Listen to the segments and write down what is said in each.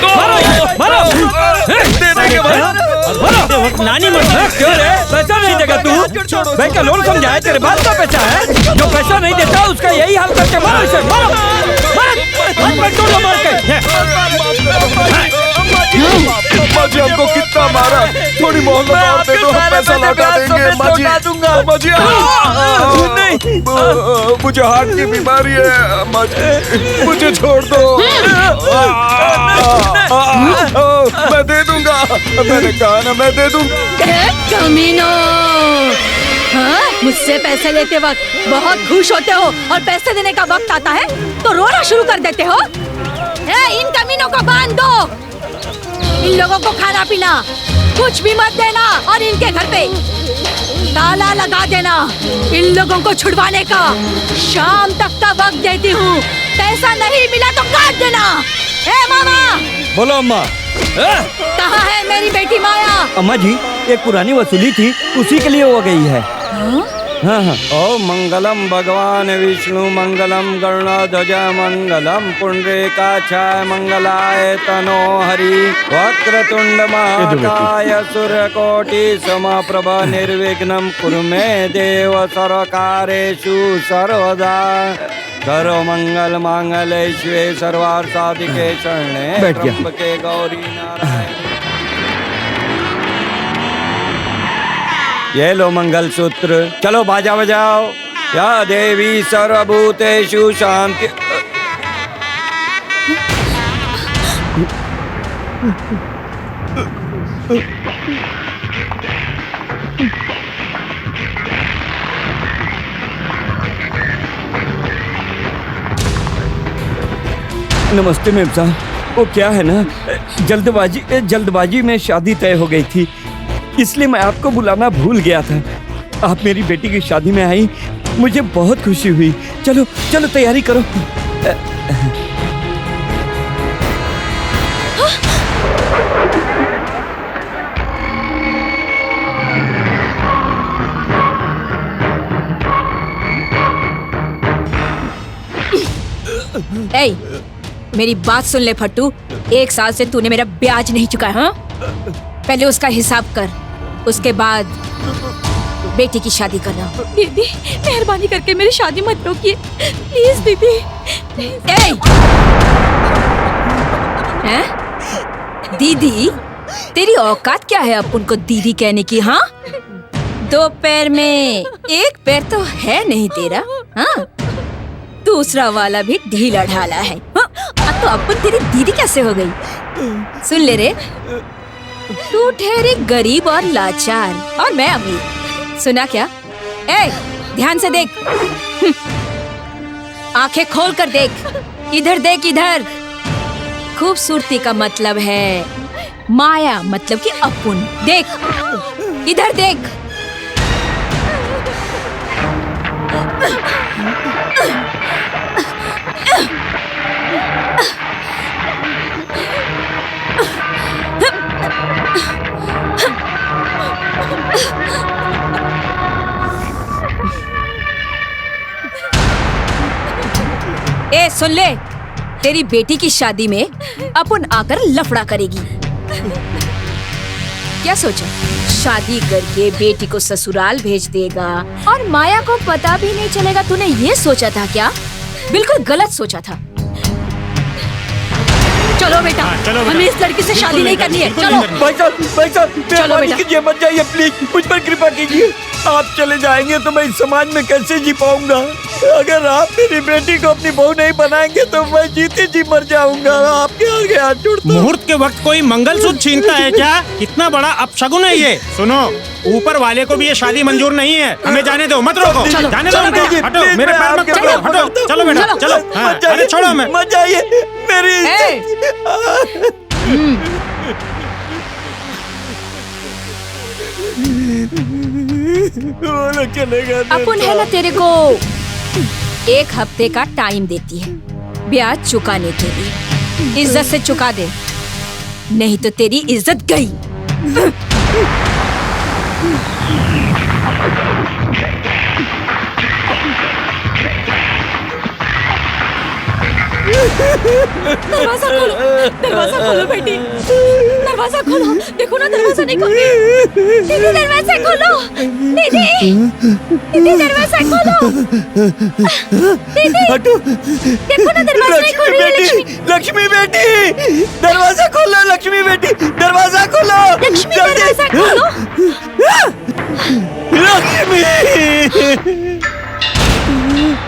मारो नानी मत क्यों रे? पैसा नहीं देगा तू? बैंक का लोन समझा है, तेरे बाप का पैसा है। जो पैसा नहीं देता उसका यही हाल करके मारो इसे, मारो मार के। अम्मा जी हमको कितना मारा, थोड़ी मोहब्बत दे दो, हम पैसा लौटा देंगे। अम्मा जी मुझे हार्ट की बीमारी है, अम्मा जी मुझे छोड़ दो। मैं दे दूंगा, मैंने कहा ना मैं दे दूंगा। कमीनो, हाँ? मुझसे पैसे लेते वक्त बहुत खुश होते हो और पैसे देने का वक्त आता है तो रोना शुरू कर देते हो। इन कमीनों को बांध दो, इन लोगों को खाना पीना कुछ भी मत देना और इनके घर पे ताला लगा देना। इन लोगों को छुड़वाने का शाम तक का वक्त देती हूँ, पैसा नहीं मिला तो काट देना। मामा बोलो अम्मा। कहाँ है मेरी बेटी माया? अम्मा जी एक पुरानी वसूली थी, उसी के लिए हो गई है। हाँ हाँ। ओम मंगलम भगवान विष्णु मंगलम गरुड़ध्वज मंगलम पुंडरीकाक्षाय मंगलाय तनो हरि वक्रतुंड महाकाय सूर्यकोटि समप्रभ निर्विघ्नं कुरु मे देव सर्वकार्येषु सर्वदा। सर्व मंगल मांगल्ये शिवे सर्वार्थ साधिके शरण्ये त्र्यंबके गौरी नारायणी। ये लो मंगल सूत्र, चलो बाजा बजाओ। या देवी सर्वभूतेषु शांति। नमस्ते मेम साहब, वो क्या है ना, जल्दबाजी में शादी तय हो गई थी, इसलिए मैं आपको बुलाना भूल गया था। आप मेरी बेटी की शादी में आई, मुझे बहुत खुशी हुई। चलो चलो तैयारी करो। ए, मेरी बात सुन ले फट्टू, 1 साल से तूने मेरा ब्याज नहीं चुका है। हाँ? पहले उसका हिसाब कर, उसके बाद बेटी की शादी करना। दीदी मेहरबानी करके मेरी शादी मत रोकिए प्लीज दीदी। हैं? दीदी तेरी औकात क्या है अपन को दीदी कहने की? हाँ 2 पैर में 1 पैर तो है नहीं तेरा। हाँ दूसरा वाला भी ढीला ढाला है। हाँ? तो अपन तेरी दीदी कैसे हो गई? सुन ले रे, तू ठहरी गरीब और लाचार और मैं अमीर। सुना क्या? ध्यान से देख, आंखें खोल कर देख, इधर देख इधर। खूबसूरती का मतलब है माया, मतलब कि अपुन। देख इधर देख। सुन ले, तेरी बेटी की शादी में अपन आकर लफड़ा करेगी। क्या सोचा? शादी करके बेटी को ससुराल भेज देगा और माया को पता भी नहीं चलेगा। तूने ये सोचा था क्या? बिल्कुल गलत सोचा था। चलो बेटा, हमें इस लड़की से शादी नहीं करनी है। चलो भाई साहब चलो बेटा, कीजिए, मत जाइए प्लीज, मुझ पर कृपा कीजिए। आप चले जाएंगे तो मैं इस समाज में कैसे जी पाऊंगा? अगर आप मेरी बेटी को अपनी बहू नहीं बनाएंगे तो मैं जीते जी मर जाऊंगा। आपके आगे हाथ जोड़ता हूं। मुहूर्त के वक्त कोई मंगलसूत्र छीनता है क्या? कितना बड़ा अपशगुन है ये। सुनो, ऊपर वाले को भी ये शादी मंजूर नहीं है। हमें जाने दो, मत रोको। जाने दो उनको। हटो, मेरे पैर मत पकड़ो। हटो, चलो बेटा, चलो। अरे छोड़ो, मैं मत जाइए मेरी। अपन है ना तेरे को 1 हफ्ते का टाइम देती है ब्याज चुकाने के लिए। इज्जत से चुका दे, नहीं तो तेरी इज्जत गई। दरवाजा खोलो, दरवाजा खोलो बेटी, दरवाजा खोलो। देखो ना दरवाजा नहीं खोल रही। दीदी दरवाजा खोलो, दीदी, दीदी दरवाजा खोलो। दीदी देखो ना दरवाजा नहीं खोल रही है लक्ष्मी। लक्ष्मी बेटी, दरवाजा खोलो। लक्ष्मी बेटी, दरवाजा खोलो। लक्ष्मी दरवाजा खोलो। लक्ष्मी,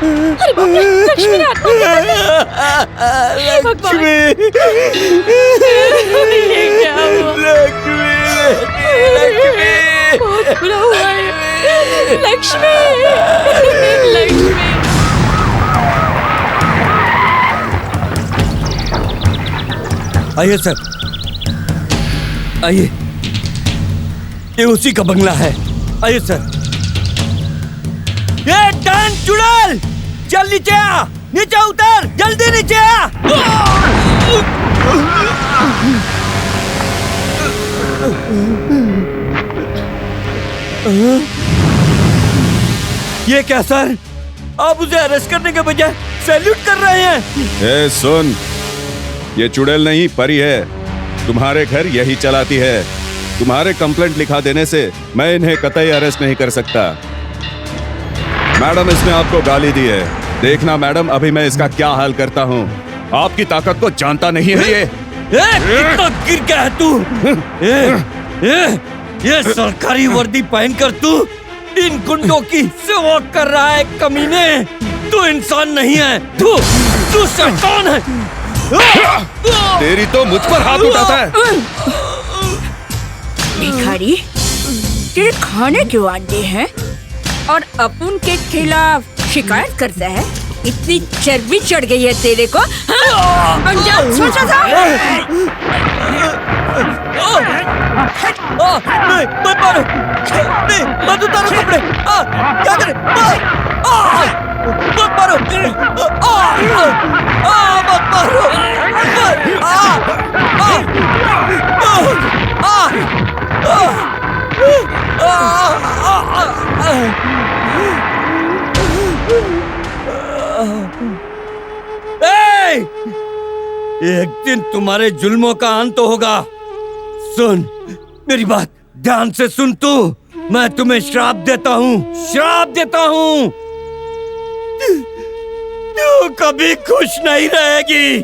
अरे बाप रे, लक्ष्मी ने आत्महत्या कर ली। हे भगवान, ये क्या हुआ? लक्ष्मी, बहुत बुरा हुआ है। लक्ष्मी, लक्ष्मी। आइए सर, आइए, ये उसी का बंगला है। आइए सर। ये डांस चुड़ैल, चल नीचे आ, नीचे उतर, जल्दी नीचे आ। ये क्या सर, आप उसे अरेस्ट करने के बजाय सैल्यूट कर रहे हैं। ए सुन, ये चुड़ैल नहीं परी है, तुम्हारे घर यही चलाती है। तुम्हारे कंप्लेंट लिखा देने से मैं इन्हें कतई अरेस्ट नहीं कर सकता। मैडम, इसने आपको गाली दी है। देखना मैडम, अभी मैं इसका क्या हाल करता हूँ। आपकी ताकत को जानता नहीं है ये। कितना गिर गया है तू। ये सरकारी वर्दी पहनकर तू इन गुंडों की सेवा कर रहा है कमीने। तू इंसान नहीं है, तू शैतान है। तेरी तो मुझ पर हाथ उठाता है। भिखारी, तेरे खाने क्यों अंडे हैं और अपुन के खिलाफ शिकायत करता है? इतनी चर्बी चढ़ गई है तेरे को। अंजाम सोचा था? नहीं, मत मारो, नहीं, मत उतारो कपड़े। क्या करे? मत मारो, मत मारो। एक दिन तुम्हारे जुल्मों का अंत होगा। सुन मेरी बात ध्यान से सुन तू। मैं तुम्हें श्राप देता हूँ, श्राप देता हूँ। तू कभी खुश नहीं रहेगी।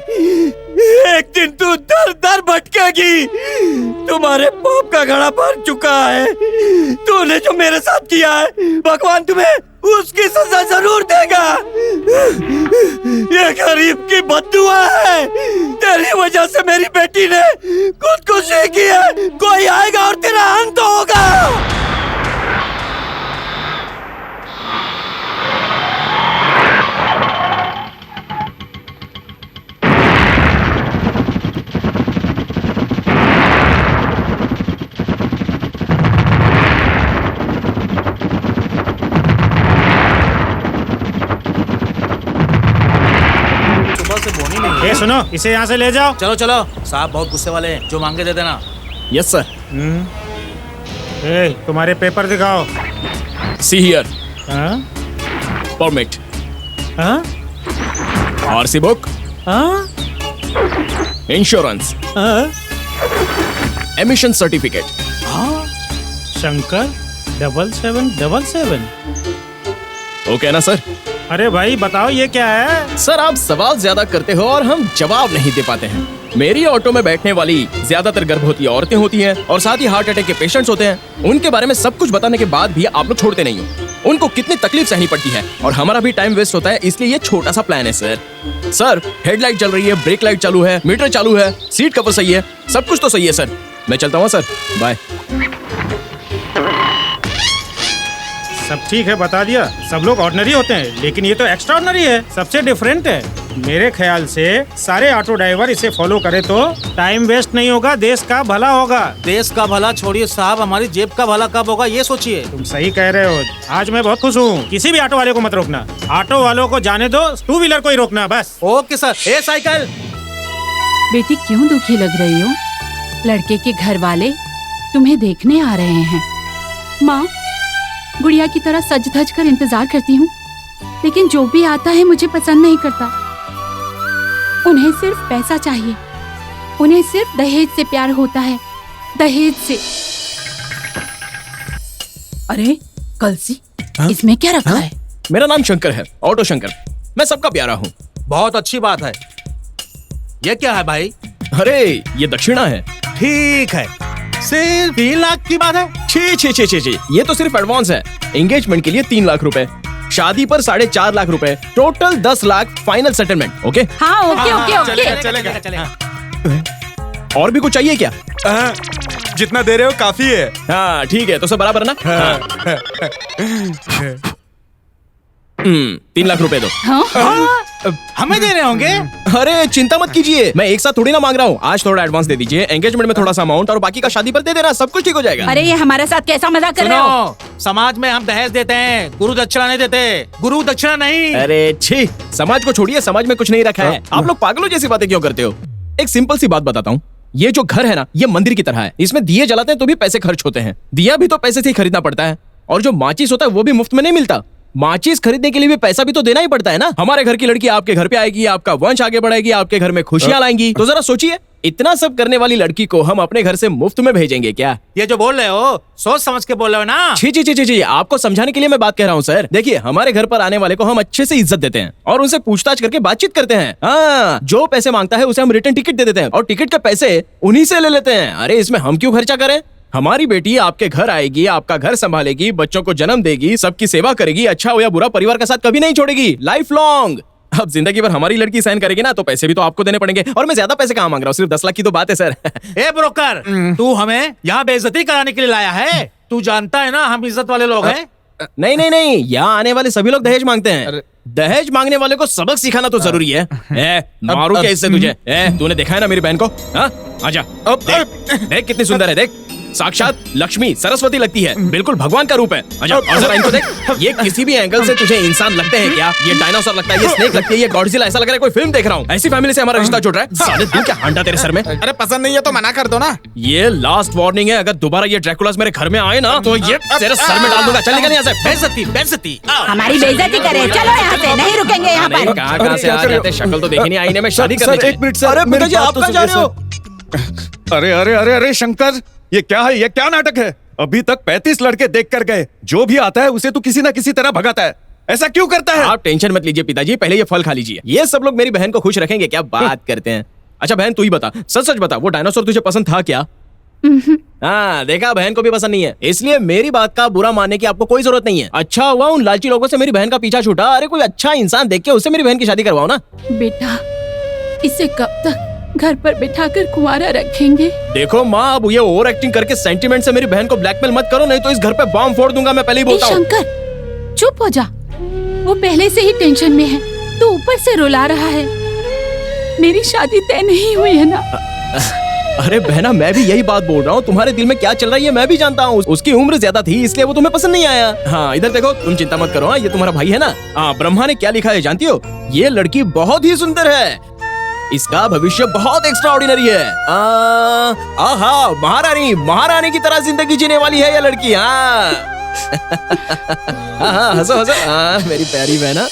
एक दिन तू दर दर भटकेगी। तुम्हारे पाप का घड़ा भर चुका है। तूने जो मेरे साथ किया है, भगवान तुम्हें उसकी सजा जरूर देगा। ये गरीब की बद्दुआ है। तेरी वजह से मेरी बेटी ने खुदकुशी की है। कोई आएगा और तेरा अंत होगा। ये सुनो, इसे यहाँ से ले जाओ। चलो चलो, साहब बहुत गुस्से वाले हैं, जो मांगे दे देना। Yes sir. तुम्हारे पेपर दिखाओ। See here. हाँ? परमिट, हाँ? आरसी बुक, हाँ? इंश्योरेंस, हाँ? Emission certificate. शंकर 7777। ओके ना सर? अरे भाई बताओ ये क्या है? सर आप सवाल ज्यादा करते हो और हम जवाब नहीं दे पाते हैं। मेरी ऑटो में बैठने वाली ज्यादातर गर्भवती औरतें होती हैं और साथ ही हार्ट अटैक के पेशेंट्स होते हैं। उनके बारे में सब कुछ बताने के बाद भी आप लोग छोड़ते नहीं हो। उनको कितनी तकलीफ सहनी पड़ती है और हमारा भी टाइम वेस्ट होता है, इसलिए ये छोटा सा प्लान है सर। सर हेडलाइट चल रही है, ब्रेक लाइट चालू है, मीटर चालू है, सीट कवर सही है, सब कुछ तो सही है सर। मैं चलता हूँ सर, बाय। सब ठीक है, बता दिया। सब लोग ऑर्डिनरी होते हैं, लेकिन ये तो एक्स्ट्रा ऑर्डिनरी है, सबसे डिफरेंट है। मेरे ख्याल से सारे ऑटो ड्राइवर इसे फॉलो करे तो टाइम वेस्ट नहीं होगा, देश का भला होगा। देश का भला छोड़िए साहब, हमारी जेब का भला कब होगा ये सोचिए। तुम सही कह रहे हो। आज मैं बहुत खुश हूँ। किसी भी ऑटो वाले को मत रोकना, ऑटो वालों को जाने दो, टू व्हीलर को ही रोकना बस। Okay sir. ए साइकिल। बेटी क्यों दुखी लग रही हो? लड़के के घर वाले तुम्हें देखने आ रहे हैं। माँ, गुड़िया की तरह सज धज कर इंतजार करती हूँ, लेकिन जो भी आता है मुझे पसंद नहीं करता। उन्हें सिर्फ पैसा चाहिए, उन्हें सिर्फ दहेज से प्यार होता है, दहेज से। अरे कलसी, इसमें क्या रखा है? मेरा नाम शंकर है, ऑटो शंकर। मैं सबका प्यारा हूँ। बहुत अच्छी बात है। ये क्या है भाई? अरे ये दक्षिणा है। ठीक है, सिर्फ 3 लाख की बात है। छी छी छी छी छी, ये तो सिर्फ एडवांस है। एंगेजमेंट के लिए 3 लाख रुपए, शादी पर 4.5 लाख रुपए, total 10 lakh final settlement. Okay? हाँ ओके ओके ओके। चलेगा। और भी कुछ चाहिए क्या? जितना दे रहे हो काफी है। हाँ ठीक है, तो सब बराबर ना? हाँ। 3 लाख रुपए दो। हमें देने होंगे? अरे चिंता मत कीजिए, मैं एक साथ थोड़ी ना मांग रहा हूँ। आज थोड़ा एडवांस दे दीजिए, एंगेजमेंट में थोड़ा सा अमाउंट और बाकी का शादी पर दे देना, सब कुछ ठीक हो जाएगा। अरे ये हमारे साथ कैसा मजाक कर रहे हो? सुनो, समाज में हम दहेज देते हैं, गुरु दक्षिणा नहीं देते। गुरु दक्षिणा नहीं। अरे छी, समाज को छोड़िए, समाज में कुछ नहीं रखा है। आप लोग पागलों जैसी बातें क्यों करते हो? एक सिंपल सी बात बताता हूँ, ये जो घर है ना, ये मंदिर की तरह है। इसमें दिए जलाते हैं तो भी पैसे खर्च होते हैं, दिया भी तो पैसे से ही खरीदना पड़ता है, और जो माचिस होता है वो भी मुफ्त में नहीं मिलता। माचिस खरीदने के लिए भी पैसा भी तो देना ही पड़ता है ना। हमारे घर की लड़की आपके घर पे आएगी, आपका वंश आगे बढ़ेगी, आपके घर में खुशियां लाएंगी, तो जरा सोचिए, इतना सब करने वाली लड़की को हम अपने घर से मुफ्त में भेजेंगे क्या? ये जो बोल रहे हो सोच समझ के बोल रहे हो ना। जी जी जी जी जी, आपको समझाने के लिए मैं बात कह रहा हूँ सर। देखिए, हमारे घर पर आने वाले को हम अच्छे से इज्जत देते हैं और उनसे पूछताछ करके बातचीत करते हैं। हाँ, जो पैसे मांगता है उसे हम रिटर्न टिकट दे देते हैं और टिकट के पैसे उन्हीं से ले लेते हैं। अरे इसमें हम क्यों खर्चा करें? हमारी बेटी आपके घर आएगी, आपका घर संभालेगी, बच्चों को जन्म देगी, सबकी सेवा करेगी, अच्छा हो या बुरा परिवार का साथ कभी नहीं छोड़ेगी, लाइफ लॉन्ग। अब जिंदगी भर हमारी लड़की सहन करेगी ना, तो पैसे भी तो आपको देने पड़ेंगे, और मैं ज्यादा पैसे कहाँ मांग रहा हूँ, सिर्फ 10 लाख की तो बात है सर। ए ब्रोकर, तू हमें यहाँ बेइज्जती कराने के लिए लाया है? तू जानता है ना हम इज्जत वाले लोग हैं। नहीं नहीं नहीं, यहाँ आने वाले सभी लोग दहेज मांगते हैं। दहेज मांगने वाले को सबक सिखाना तो जरूरी है। मारू क्या इससे तुझे? तूने देखा है ना मेरी बहन को? हाँ आजा, देख कितनी सुंदर है, देख साक्षात लक्ष्मी सरस्वती लगती है, बिल्कुल भगवान का रूप है। आजा, और जरा इनको देख, ये किसी भी एंगल से तुझे इंसान लगते हैं क्या? ये डायनासोर लगता है, ये स्नेक लगती है, ये गॉडजिला, ऐसा लग रहा है कोई फिल्म देख रहा हूँ। ऐसी फैमिली से हमारा रिश्ता जुड़ रहा है। साले तू क्या हांडा तेरे सर में? अरे पसंद नहीं है तो मना कर दो ना। ये लास्ट वार्निंग है, अगर दोबारा ये ड्रैकुलास मेरे घर में आए ना तो ये तेरे सर में डाल दूंगा। चल निकल यहाँ से। बेइज्जती बेइज्जती। हमारी बेइज्जती करे, चलो यहाँ से, नहीं रुकेंगे यहाँ पर। कहाँ से आ जाते? शक्ल तो देखी नहीं, आईने में शादी करने के। एक मिनट सर, अरे पिताजी आप कहाँ जा रहे हो? अरे अरे अरे अरे शंकर, ये क्या है? ये क्या नाटक है? अभी तक 35 लड़के देख कर गए, जो भी आता है उसे तो किसी ना किसी तरह भगाता है। ऐसा क्यों करता है? आप टेंशन मत लीजिए पिताजी, पहले ये फल खा लीजिए। ये सब लोग मेरी बहन को खुश रखेंगे, क्या बात करते हैं। अच्छा बहन तू ही बता, सच सच बता, वो डायनासोर तुझे पसंद था क्या? हाँ देखा, बहन को भी पसंद नहीं है, इसलिए मेरी बात का बुरा मानने की आपको कोई जरूरत नहीं है। अच्छा हुआ उन लालची लोगों से मेरी बहन का पीछा छूटा। अरे कोई अच्छा इंसान देख के उससे मेरी बहन की शादी करवाओ ना। बेटा, इसे कब तक घर पर बिठाकर कुंवारा रखेंगे? देखो माँ, अब ये ओवर एक्टिंग करके सेंटिमेंट से मेरी बहन को ब्लैकमेल मत करो, नहीं तो इस घर पे बॉम्ब फोड़ दूंगा, मैं पहले ही बोलता हूँ। शंकर चुप हो जा, वो पहले से ही टेंशन में है, तो ऊपर से रुला रहा है। मेरी शादी तय नहीं हुई है ना। अरे बहना, मैं भी यही बात बोल रहा हूँ, तुम्हारे दिल में क्या चल रहा है ये मैं भी जानता हूँ। उसकी उम्र ज्यादा थी इसलिए वो तुम्हें पसंद नहीं आया। हाँ इधर देखो, तुम चिंता मत करो, ये तुम्हारा भाई है ना। हाँ, ब्रह्मा ने क्या लिखा है जानती हो? ये लड़की बहुत ही सुंदर है, इसका भविष्य बहुत एक्स्ट्राऑर्डिनरी है। आहा, महारानी महारानी की तरह जिंदगी जीने वाली है ये लड़की। हाँ हाँ, हंसो हंसो, हाँ मेरी प्यारी बहना।